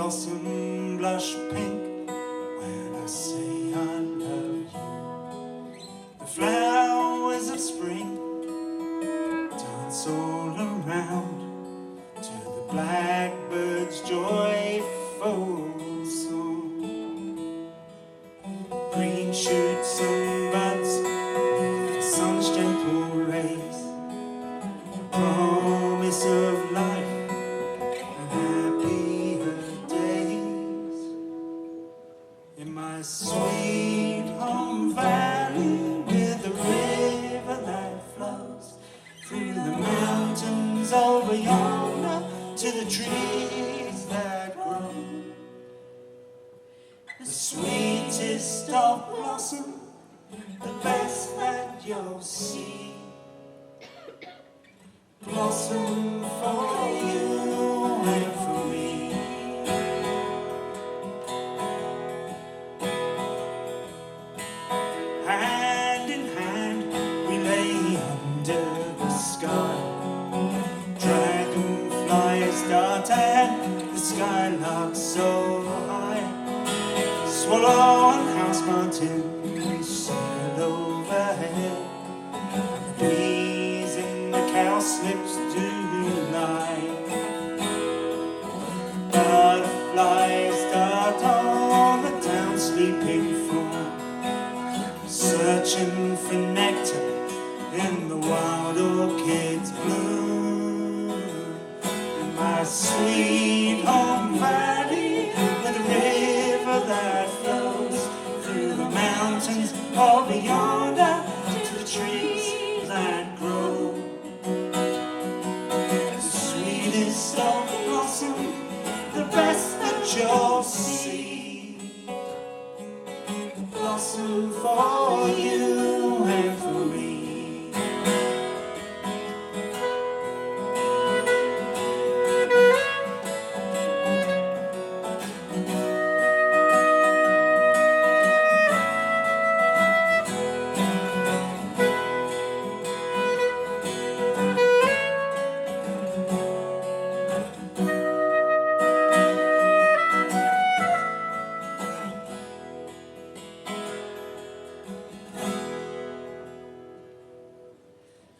blossom blush pink when I say I love you. The flowers of spring dance all around to the blackbird's joyful song. Green shoots and buds with the sun's gentle rays, promise of life and happier days. In my sweet home valley, with the river that flows through the mountains over yonder to the trees that grow, the sweetest of blossom, the best that you'll see, blossom for you and for me. Hand in hand we lay under the sky, dragonflies dart and the skylark so high, swallow and house martin sail overhead, bees in the cowslips do lie, butterflies dart on the town sleeping full, searching for nectar in the wild orchid's bloom. In my sweet home valley, with a river that flows through the mountains over yonder to the trees that grow, the sweetest of blossom, the best that you'll see, blossom for you and for me.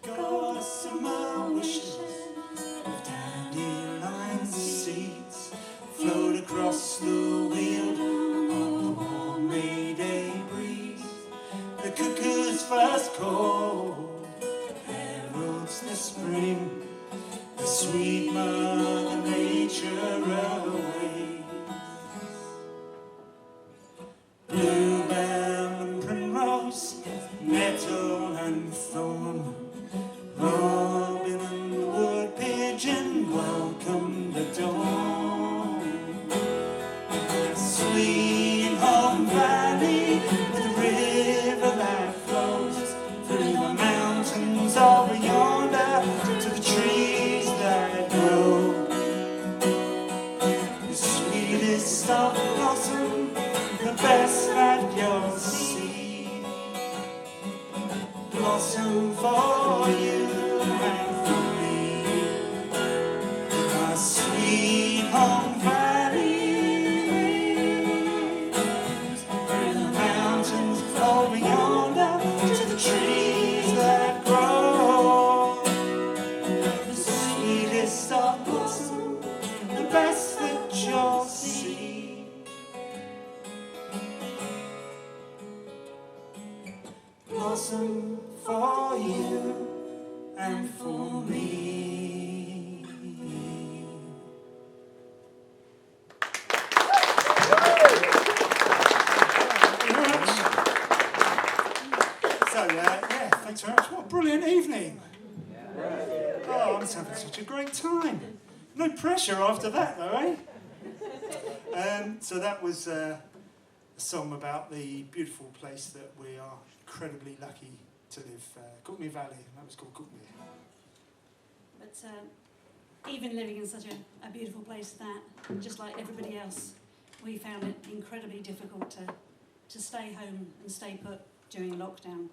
Gossamer wishes of dandelion seeds float across the weald on the warm May day breeze. The cuckoo's first call heralds the spring, the sweet mother nature awaits. Bluebell and primrose, nettle and thorn, robin and the wood pigeon welcome the dawn. Sweet home valley, with a river that flows through the mountains over yonder to the trees that grow, the sweetest of blossom, the best that you'll see, blossom for you and for me. My sweet home valley, through the mountains over yonder to the trees that grow, the sweetest of blossom, the best that you'll see, blossom for you and for me. So, yeah, thanks very much. What a brilliant evening. Oh, I'm just having such a great time. No pressure after that, though, eh? So that was a song about the beautiful place that we are incredibly lucky to live, Cookmere Valley, and that was called Cookmere. But even living in such a beautiful place that, just like everybody else, we found it incredibly difficult to stay home and stay put during lockdown.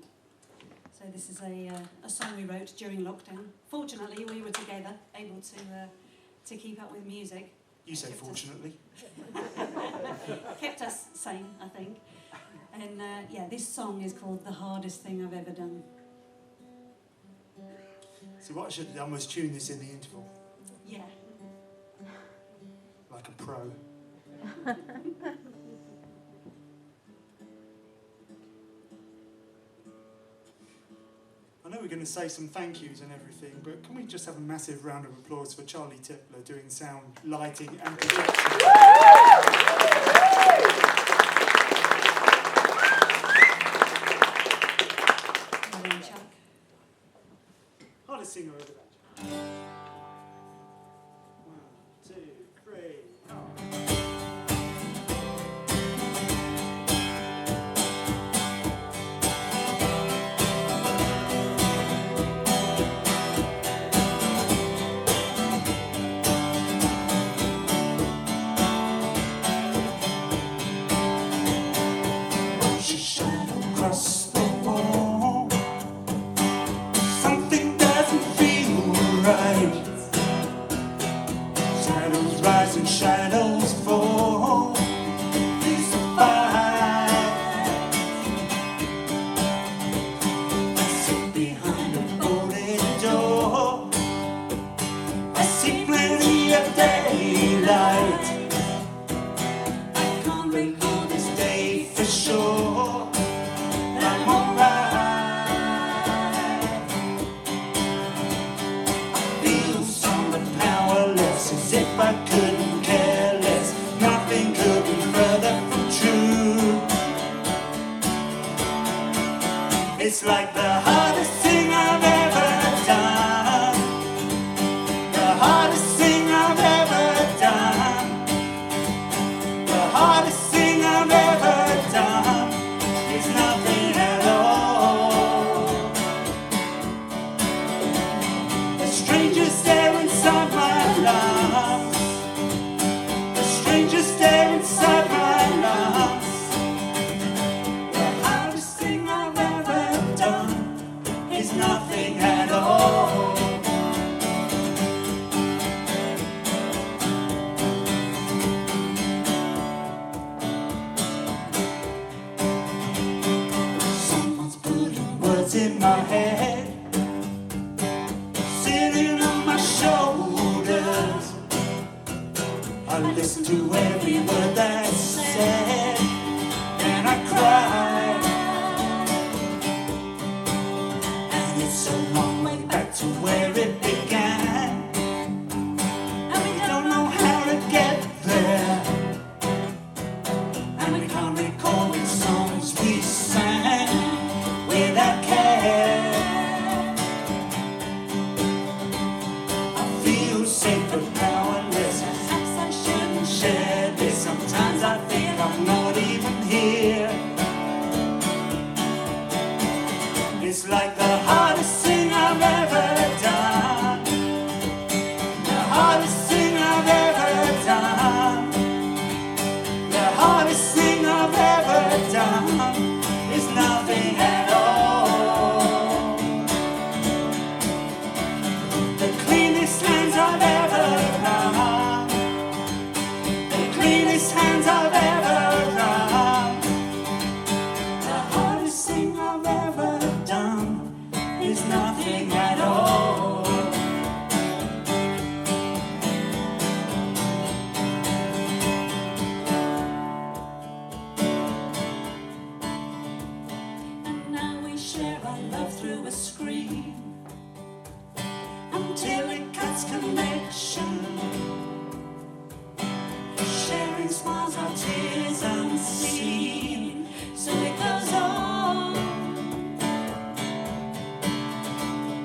So this is a song we wrote during lockdown. Fortunately, we were together, able to keep up with music. You said fortunately. Kept us sane, I think. And yeah, this song is called The Hardest Thing I've Ever Done. So what I should have done was tune this in the interval, Yeah. like a pro. I know we're going to say some thank yous and everything, but can we just have a massive round of applause for Charlie Tippler doing sound, lighting and projection? Well done, Chuck. Hardest singer over there. 1, 2, 3, She shine across the wall. Something doesn't feel right. Shadows rise and shadows fall. It's a fight. I sit behind a bolted door. I see plenty of daylight. I can't recall this day for sure. I'm alright. I feel somber, powerless, as if I couldn't care less. Nothing could be further from true. It's like the hardest thing I've ever done. The hardest thing I've ever done. The hardest thing I've ever done is nothing at all. A stranger's there inside my lungs. A stranger's there inside my lungs. The hardest thing I've ever done is nothing at all. Someone's putting words in my head, sitting on my shoulders. I listen to every word that's said, and I cry. And it's a long way back to where it began, and we don't know how to get there. And we can't recall the songs we sang without care. I feel safe but powerless. Perhaps I shouldn't share this. Sometimes I think I'm not even here. It's like the hardest thing I've ever done. The hardest thing I've ever done. The hardest thing I've ever done is nothing at all. The cleanest hands I've ever run. The cleanest hands I've ever run. The hardest thing I've ever done is nothing at all. And now we share our love through a screen until it cuts connection. Sharing smiles, our tears unseen. So it goes on.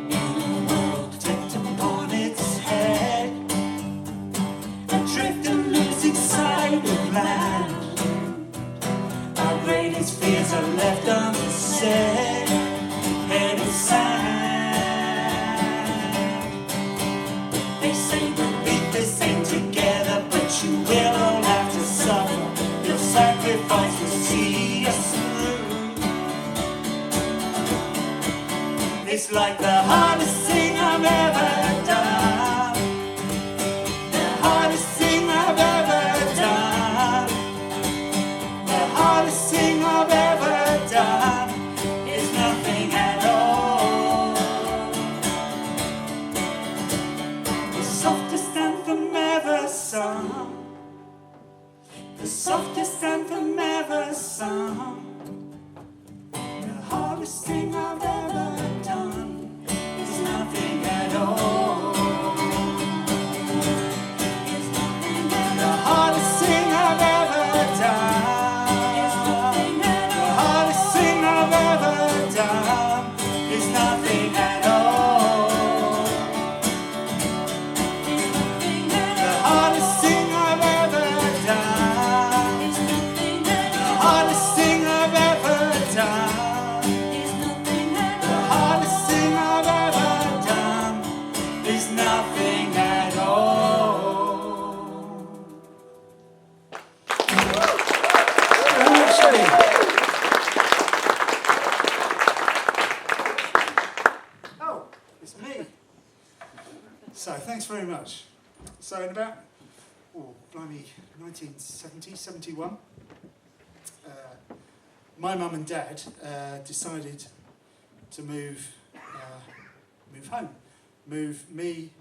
In a world tipped upon its head, adrift and losing sight of land. Our greatest fears are left unsaid, headed sad. They say we'll beat this thing together, but you will all have to suffer. Your sacrifice will see us through. It's like the hardest thing I've ever done. The hardest thing I've very much. So in about, blimey, 1970, 71, my mum and dad decided to move home, move me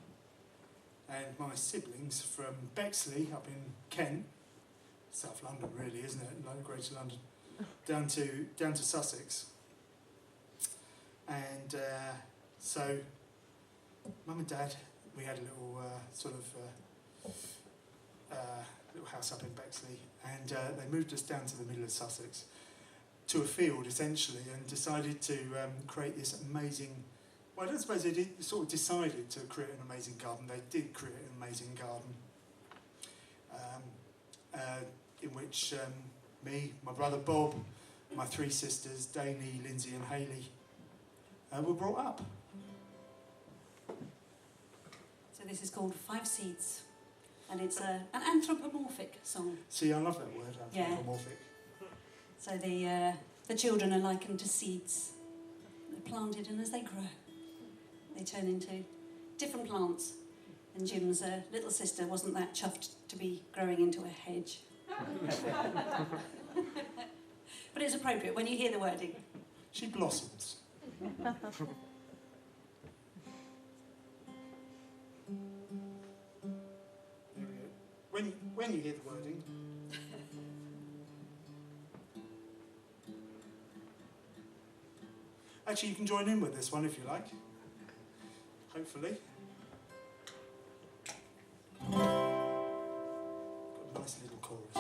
and my siblings from Bexley up in Kent, South London really, isn't it? Like Greater London, down to Sussex. And so, mum and dad, we had a little little house up in Bexley, and they moved us down to the middle of Sussex, to a field essentially, and decided to create this amazing. Well, I don't suppose they sort of decided to create an amazing garden. They did create an amazing garden, in which me, my brother Bob, my three sisters, Daney, Lindsay and Hayley, were brought up. So this is called Five Seeds, and it's an anthropomorphic song. See, I love that word, anthropomorphic. Yeah. So the children are likened to seeds. They're planted, and as they grow, they turn into different plants. And Jim's little sister wasn't that chuffed to be growing into a hedge. But it's appropriate when you hear the wording. She blossoms. There we go. When you hear the wording. Actually, you can join in with this one if you like. Hopefully. Got a nice little chorus.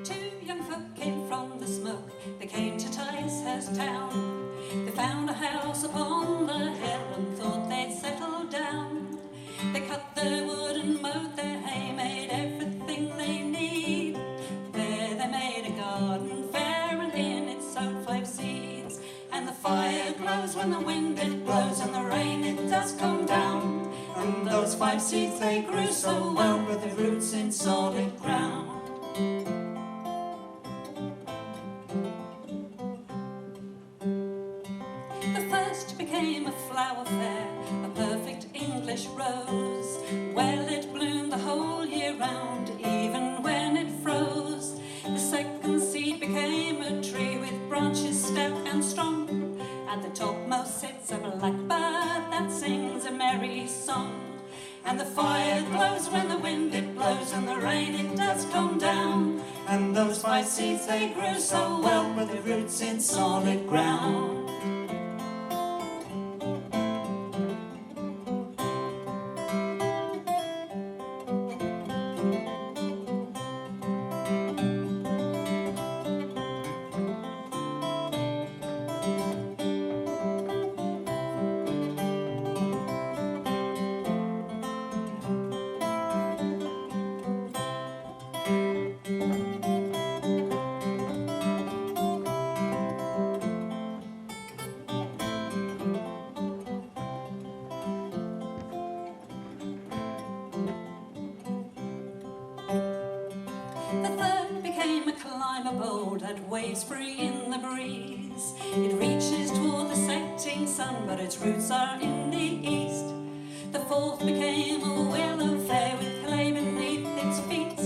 Two young folk came from the smoke. They came to Ticehurst town. They found a house upon the hill and thought they'd settle down. They cut their wood and mowed their hay, made everything they need. There they made a garden fair, and in it sowed 5 seeds. And the fire glows when the wind it blows, and the rain it does come down. And those 5 seeds they grew so well, with their roots in solid ground. The first became a flower fair, a perfect English rose. Well, it bloomed the whole year round, even when it froze. The second seed became a tree with branches stout and strong. At the topmost sits a blackbird that sings a merry song. And the fire glows when the wind it blows, and the rain it does come down. And those 5 seeds they grew so well, with their roots in solid ground. That waves free in the breeze. It reaches toward the setting sun, but its roots are in the east. The fourth became a willow fair, with clay beneath its feet.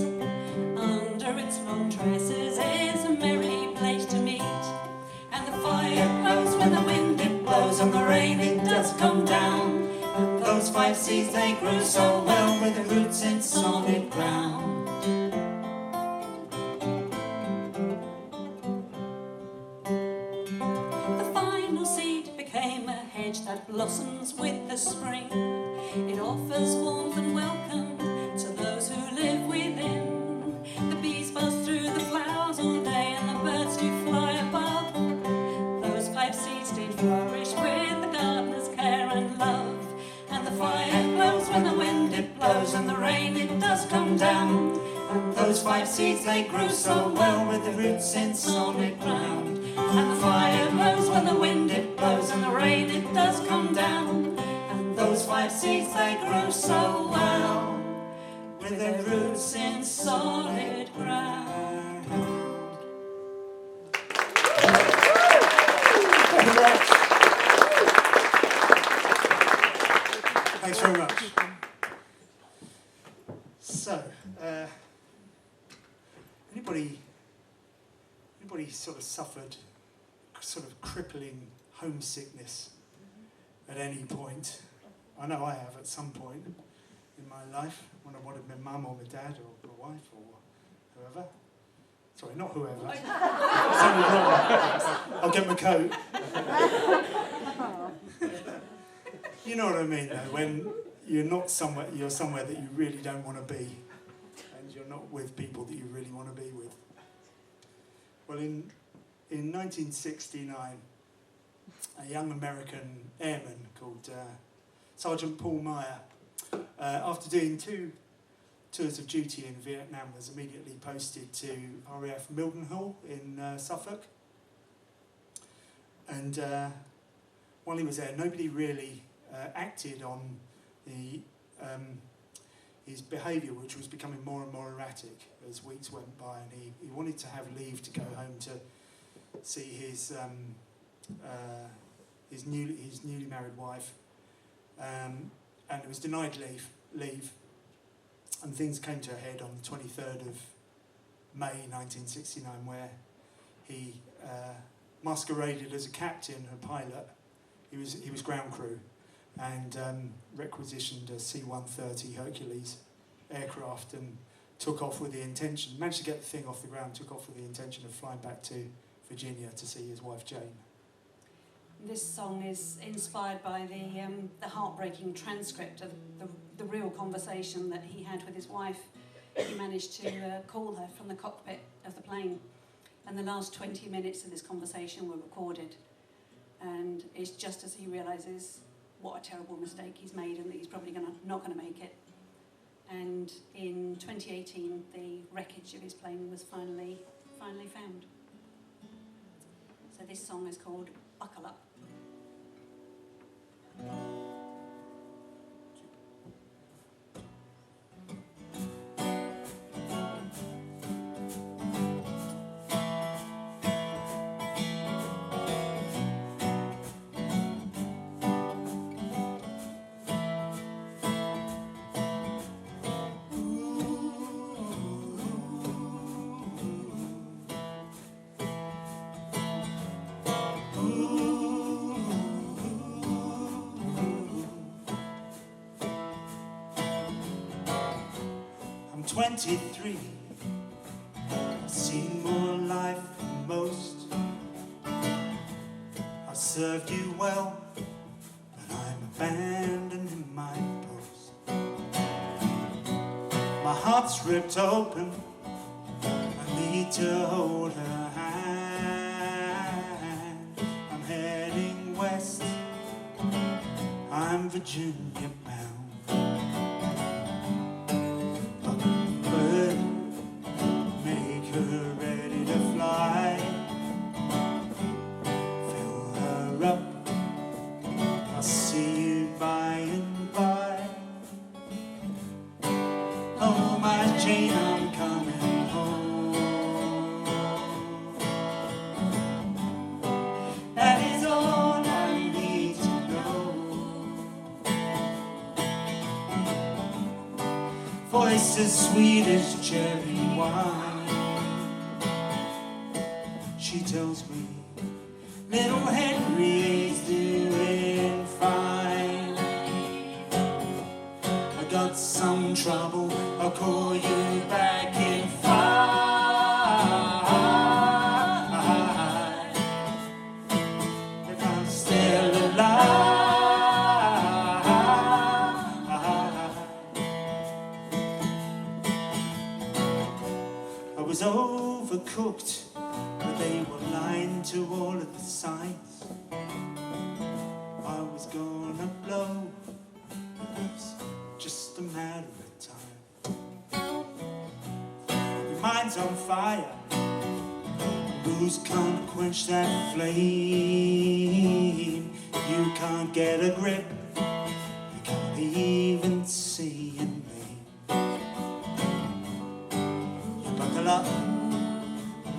Under its long tresses is a merry place to meet. And the fire glows when the wind it blows, and the rain it does come down. And those 5 seeds they grew so well, with their roots in solid ground. That blossoms with the spring. It offers warmth and welcome to those who live within. The bees buzz through the flowers all day, and the birds do fly above. Those 5 seeds did flourish with the gardener's care and love. And the fire glows when the wind it blows, and the rain it does come down. And those 5 seeds they grew so well, with the roots in solid ground. And the fire glows when the wind it blows, and the rain it does come down. And those 5 seeds they grew so well, with their roots in solid ground. Thank you very much. So, anybody sort of suffered sort of crippling homesickness at any point? I know I have at some point in my life, when I wanted my mum or my dad or my wife or whoever. Sorry, not whoever. I'll get my coat. You know what I mean, though, when you're somewhere that you really don't want to be, and you're not with people that you really want to be with. Well, in 1969, a young American airman called Sergeant Paul Meyer, after doing 2 tours of duty in Vietnam, was immediately posted to RAF Milton in Suffolk. And while he was there, nobody really acted on his behaviour, which was becoming more and more erratic as weeks went by, and he wanted to have leave to go home to see his newly married wife, and it was denied leave, and things came to a head on the 23rd of May 1969, where he masqueraded as a captain, a pilot. He was ground crew, and requisitioned a C-130 Hercules aircraft and took off with the intention, managed to get the thing off the ground, took off with the intention of flying back to Virginia to see his wife Jane. This song is inspired by the heartbreaking transcript of the real conversation that he had with his wife. He managed to call her from the cockpit of the plane, and the last 20 minutes of this conversation were recorded. And it's just as he realises what a terrible mistake he's made and that he's probably not going to make it. And in 2018, the wreckage of his plane was finally found. So this song is called Buckle Up. I'm 23, I've seen more life than most. I've served you well, but I'm abandoning my post. My heart's ripped open, I need to hold her hand. I'm heading west, I'm Virginia bound. Jane, I'm coming home. That is all I need to know. Voice as sweet as cherry wine. She tells me little Henry's doing fine. I got some trouble, I'll call you back in 5 if I'm still alive. I was overcooked, but they were lying to all of the signs. I was gonna blow, it was just a matter of time. Your mind's on fire, booze can't quench that flame. You can't get a grip, you can't even see your name. You buckle up,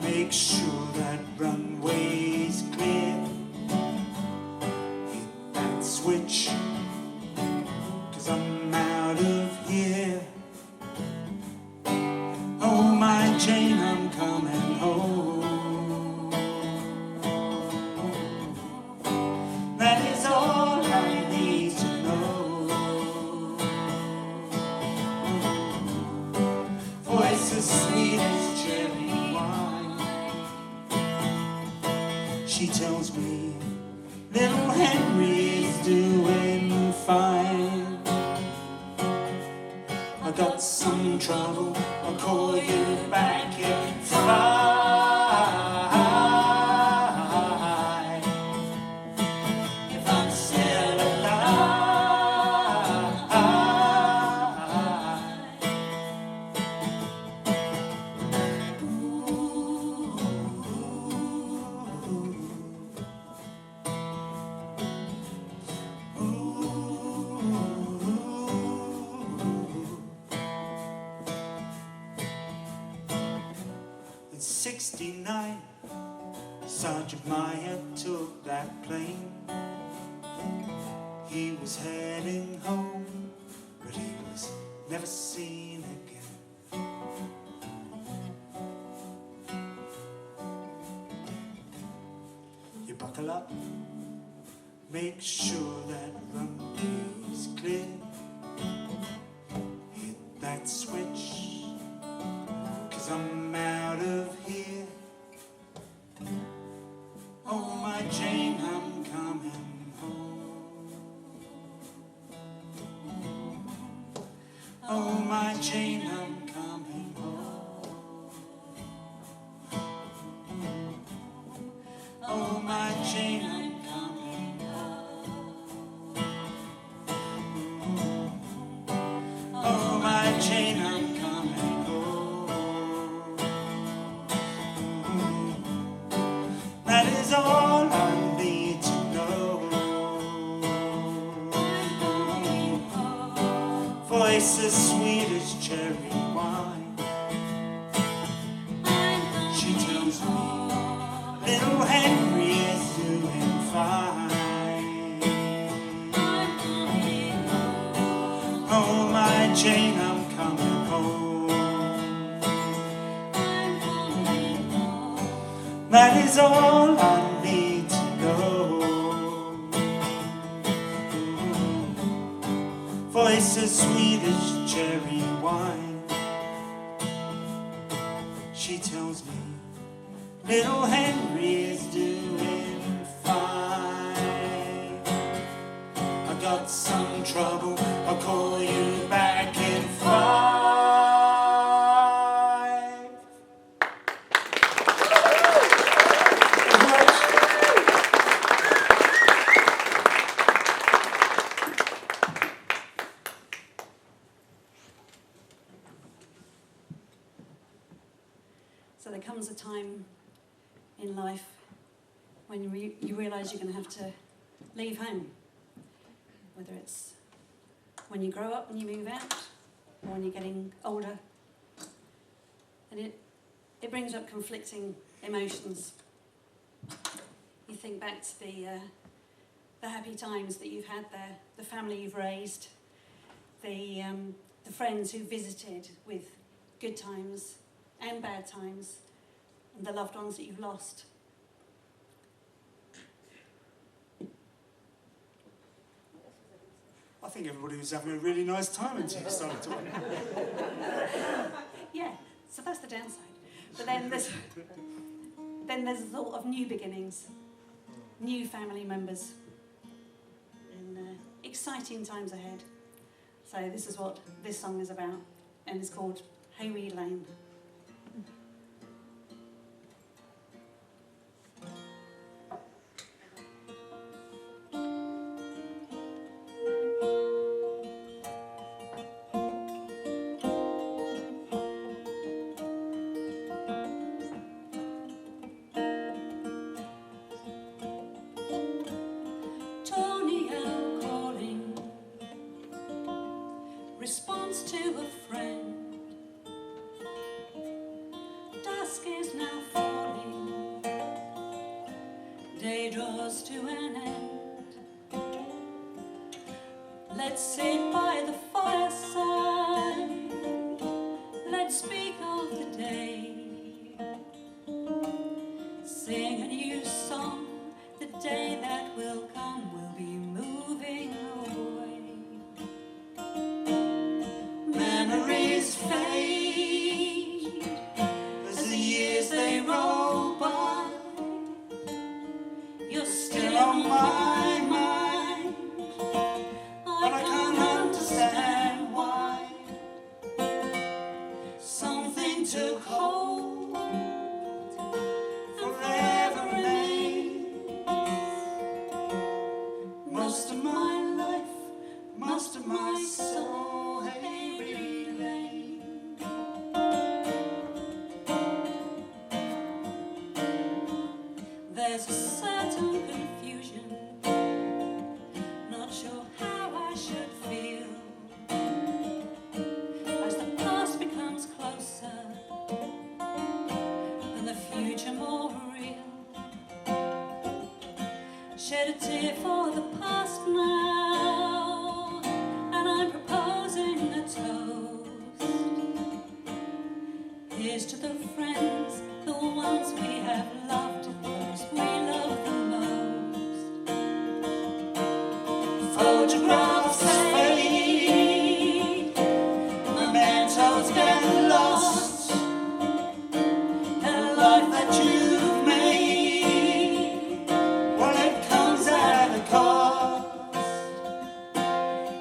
make sure that runway's clear. Hit that switch, 'cause I'm out of here. Jane, I'm coming home. That is all I need to know. Voice as sweet as cherry wine. She tells me little Henry is doing fine. I got some trouble, I'll call you back in 5. If I'm still alive. In 69, Sergeant Meyer took that plane. He was heading home, but he was never seen again. You buckle up, make sure that runway's clear. Hit that switch, 'cause I'm out of here. Oh my Jane, I'm coming home. Oh my Jane, I'm coming home. Oh my Jane, I'm coming home. Oh my Jane, I'm coming home. That is all I need to know. Voice as sweet as cherry wine. She tells me little Henry is doing fine. Oh my Jane, I'm coming home. That is all I need to know. Voice as sweet as cherry wine. She tells me little Henry is doing fine. I got some trouble, I'll call you back in 5. So there comes a time in life when you realise you're going to have to leave home. Whether it's when you grow up and you move out, or when you're getting older. And it brings up conflicting emotions. You think back to the happy times that you've had there, the family you've raised, the friends who visited with good times and bad times, and the loved ones that you've lost. I think everybody was having a really nice time until you started talking. Yeah, so that's the downside. But then there's the thought of new beginnings, new family members, and exciting times ahead. So this is what this song is about, and it's called Hayreed Lane. Response to a friend. Dusk is now falling. Day draws to an end. Let's sit by the fireside. Let's speak of the day. song, the day that will come will be moving away. Memories fade as the years they roll by. You're still on my mind, but I can't understand why. Something took hold, forever remains. Most of my life, most of my soul, Hayrie Lane. There's a certain confusion, not sure how I should feel, as the past becomes closer and the future more real. Shed a tear for the past now, and I'm proposing a toast. Here's to the friends, the ones we have loved, those we love the most. Photographs fade, mementos get lost. The life that you've made, well, it comes at a cost.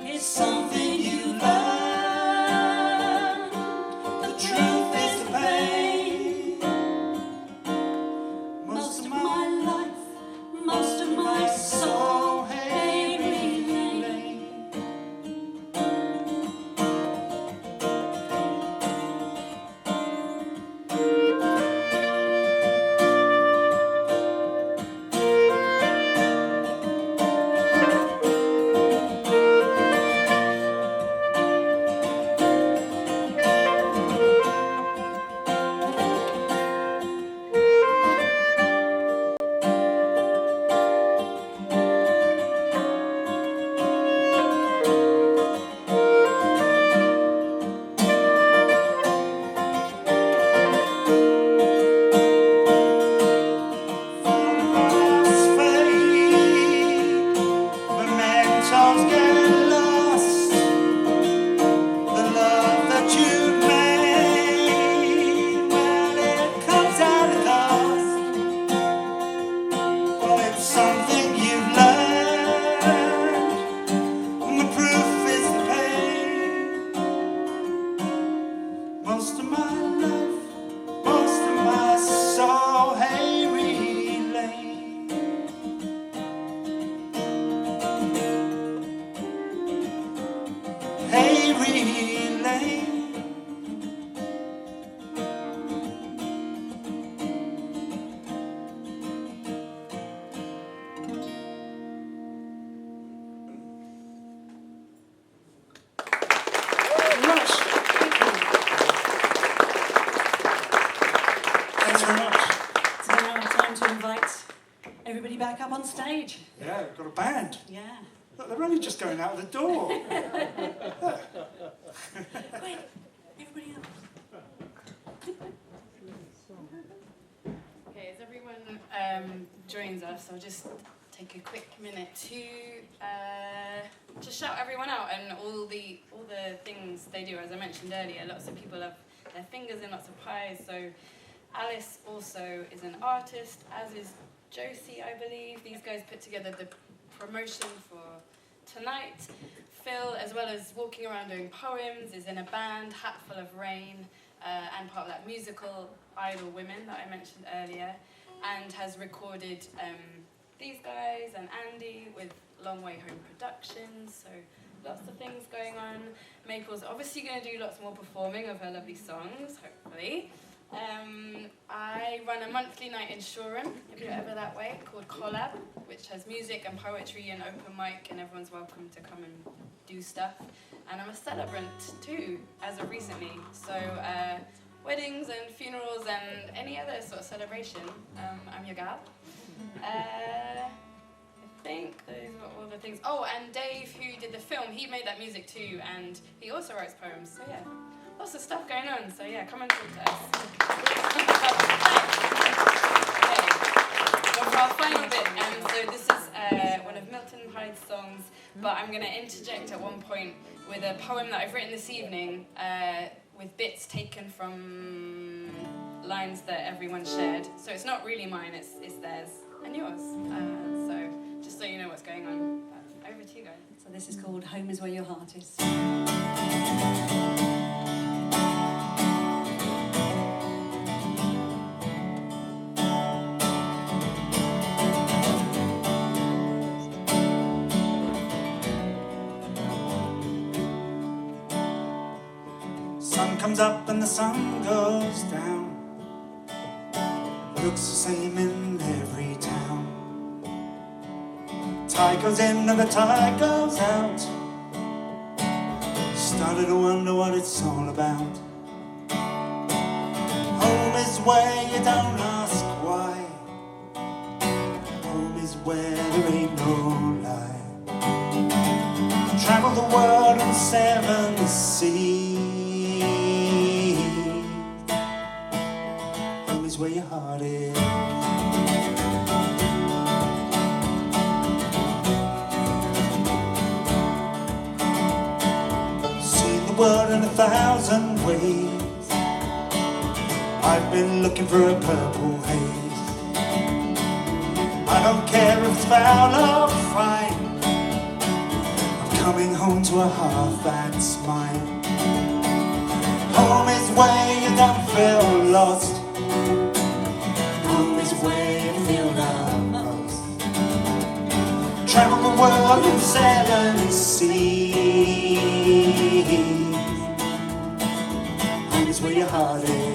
It's something you learn, the truth is the pain. Most of my life, most of my soul, Hayrie Lane. Photographs fade, mementos get lost. The love that you made, well, it comes at a cost. Well, it's something you've learned, and the proof is the pain. Most of my life, most of my soul, Hayrie Lane. Hayrie Lane. Right. Thanks very much. So now it's time to invite everybody back up on stage. Yeah, we've got a band. Yeah. Look, they're only just going out the door. Quick, everybody else. Okay, as everyone joins us, I'll just take a quick minute to shout everyone out and all the things they do. As I mentioned earlier, lots of people have their fingers in lots of pies. So Alice also is an artist, as is Josie, I believe. These guys put together the promotion for tonight. Phil, as well as walking around doing poems, is in a band, Hatful of Rain, and part of that musical Idle Women that I mentioned earlier, and has recorded these guys and Andy with Long Way Home Productions, so lots of things going on. Maple's obviously going to do lots more performing of her lovely songs, hopefully. I run a monthly night in Shoreham, if you're ever that way, called Collab, which has music and poetry and open mic, and everyone's welcome to come and do stuff. And I'm a celebrant too, as of recently. So weddings and funerals and any other sort of celebration, I'm your gal. I think those are all the things. Oh, and Dave, who did the film, he made that music too, and he also writes poems. So yeah, lots of stuff going on. So yeah, come and talk to us. Okay. for our final bit, so this is one of Milton Hyde's songs, but I'm going to interject at one point with a poem that I've written this evening with bits taken from lines that everyone shared. So it's not really mine, it's theirs and yours. So just so you know what's going on, over to you guys. So this is called Home is Where Your Heart Is. Sun comes up and the sun goes down. Looks the same in every town. Tide goes in and the tide goes out. Started to wonder what it's all about. Home is where you don't ask why. Home is where there ain't no lie. Travel the world on 7 seas. Home is where your heart is. Seen the world in 1,000 ways. I've been looking for a purple haze. I don't care if it's foul or fine. I'm coming home to a heart that's mine. Home is where you don't feel lost. Home is where you feel loved most. Travel the world in 7 seas. Home is where your heart is.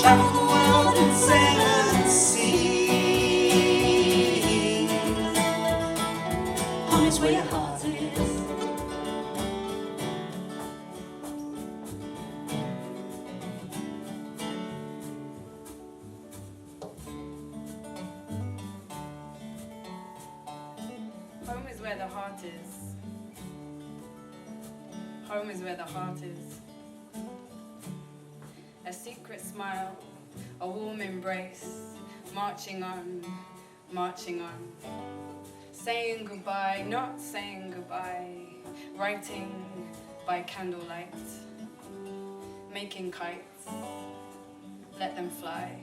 Travel the world in 7 seas. Home is where your heart is. Home is where the heart is. Home is where the heart is. A secret smile, a warm embrace, marching on, marching on. Saying goodbye, not saying goodbye, writing by candlelight, making kites, let them fly.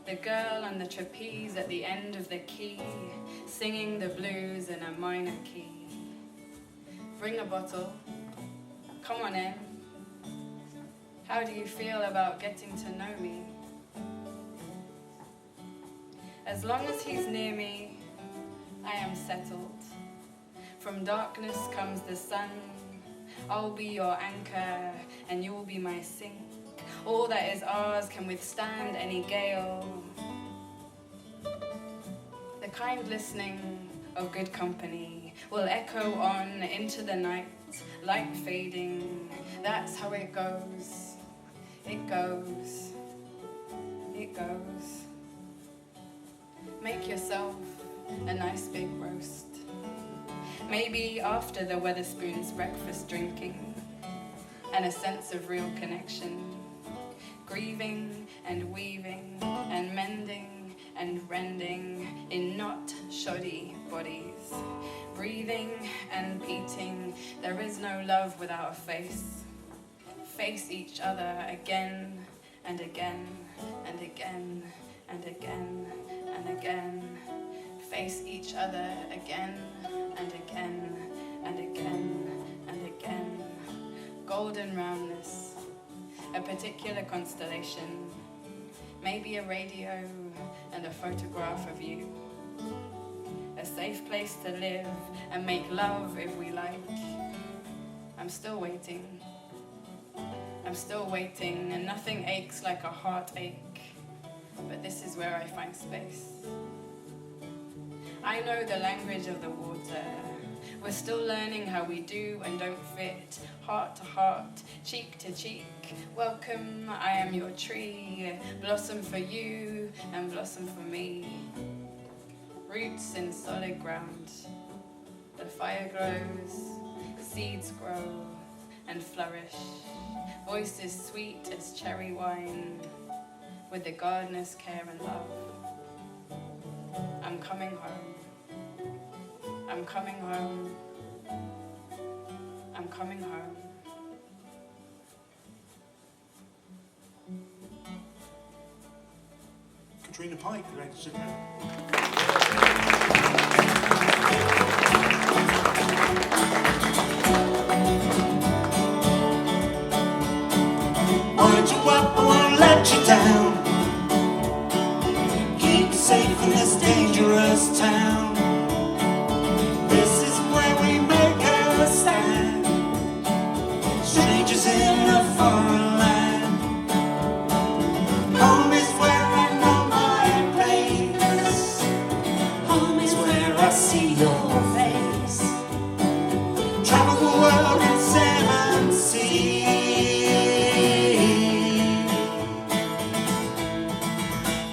The girl on the trapeze at the end of the key, singing the blues in a minor key. Bring a bottle, come on in. How do you feel about getting to know me? As long as he's near me, I am settled. From darkness comes the sun. I'll be your anchor and you'll be my sink. All that is ours can withstand any gale. The kind listening of good company will echo on into the night, light fading. That's how it goes. It goes. It goes. Make yourself a nice big roast. Maybe after the Weatherspoons breakfast drinking and a sense of real connection. Grieving and weaving and mending and rending in not shoddy bodies. Breathing and beating, there is no love without a face. face each other again and again and again and again and again, face each other again and again and again and again. Golden roundness, a particular constellation, maybe a radio and a photograph of you. A safe place to live and make love if we like. I'm still waiting. I'm still waiting, and nothing aches like a heartache. But this is where I find space. I know the language of the water. We're still learning how we do and don't fit. Heart to heart, cheek to cheek. Welcome, I am your tree. Blossom for you and blossom for me. Roots in solid ground. The fire glows, seeds grow and flourish. Voices sweet as cherry wine, with the gardener's care and love. I'm coming home. I'm coming home. I'm coming home. Katrina Pike, ladies and gentlemen. Wind you up, I won't let you down. Keep you safe in this dangerous town. This is where we make our stand. Strangers in a foreign land. Home is where I know my place. Home is where I see your face. Travel the world in seven seas.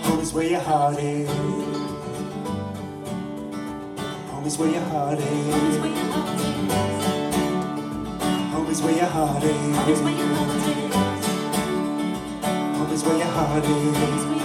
Home is where your heart is. Home is where your heart is. Home is where your heart is. Home is where your heart is. Home is where your heart is.